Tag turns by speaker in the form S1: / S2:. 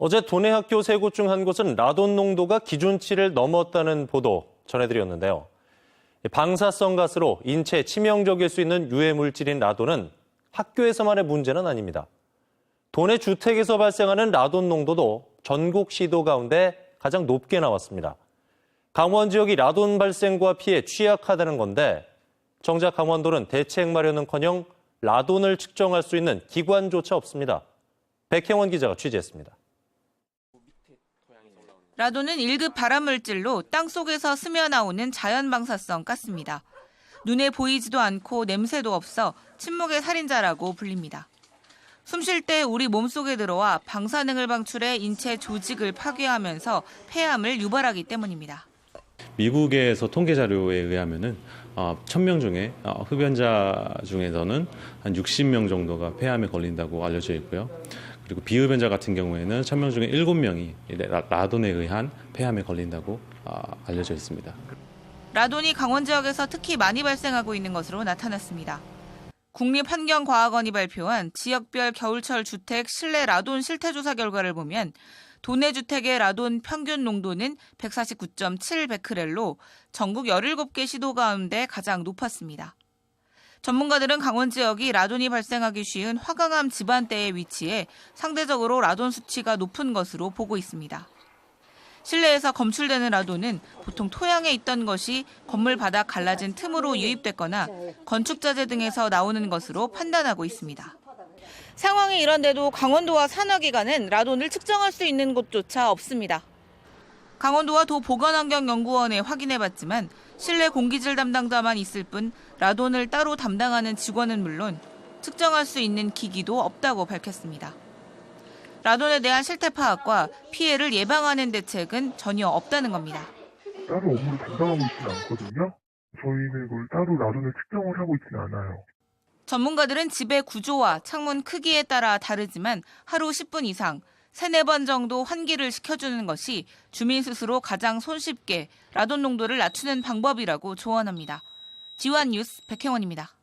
S1: 어제 도내 학교 세 곳 중 한 곳은 라돈 농도가 기준치를 넘었다는 보도 전해드렸는데요. 방사성 가스로 인체에 치명적일 수 있는 유해 물질인 라돈은 학교에서만의 문제는 아닙니다. 도내 주택에서 발생하는 라돈 농도도 전국 시도 가운데 가장 높게 나왔습니다. 강원 지역이 라돈 발생과 피해에 취약하다는 건데 정작 강원도는 대책 마련은커녕 라돈을 측정할 수 있는 기관조차 없습니다. 백혜원 기자가 취재했습니다.
S2: 라돈은 1급 발암물질로 땅속에서 스며나오는 자연방사성 가스입니다. 눈에 보이지도 않고 냄새도 없어 침묵의 살인자라고 불립니다. 숨 쉴 때 우리 몸속에 들어와 방사능을 방출해 인체 조직을 파괴하면서 폐암을 유발하기 때문입니다.
S3: 미국에서 통계 자료에 의하면은 1,000명 중에 흡연자 중에서는 한 60명 정도가 폐암에 걸린다고 알려져 있고요. 그리고 비흡연자 같은 경우에는 1,000명 중에 7명이 라돈에 의한 폐암에 걸린다고 알려져 있습니다.
S2: 라돈이 강원 지역에서 특히 많이 발생하고 있는 것으로 나타났습니다. 국립환경과학원이 발표한 지역별 겨울철 주택 실내 라돈 실태조사 결과를 보면 도내 주택의 라돈 평균 농도는 149.7베크렐로 전국 17개 시도 가운데 가장 높았습니다. 전문가들은 강원 지역이 라돈이 발생하기 쉬운 화강암 집안대에 위치해 상대적으로 라돈 수치가 높은 것으로 보고 있습니다. 실내에서 검출되는 라돈은 보통 토양에 있던 것이 건물 바닥 갈라진 틈으로 유입됐거나 건축자재 등에서 나오는 것으로 판단하고 있습니다. 상황이 이런데도 강원도와 산하기관은 라돈을 측정할 수 있는 곳조차 없습니다. 강원도와 도보건환경연구원에 확인해봤지만 실내 공기질 담당자만 있을 뿐 라돈을 따로 담당하는 직원은 물론 측정할 수 있는 기기도 없다고 밝혔습니다. 라돈에 대한 실태 파악과 피해를 예방하는 대책은 전혀 없다는 겁니다.
S4: 따로 업무를 담당하고 있지는 않거든요. 저희는 그걸 따로 라돈을 측정을 하고 있지는 않아요.
S2: 전문가들은 집의 구조와 창문 크기에 따라 다르지만 하루 10분 이상 3-4번 정도 환기를 시켜주는 것이 주민 스스로 가장 손쉽게 라돈 농도를 낮추는 방법이라고 조언합니다. 지환 뉴스 백혜원입니다.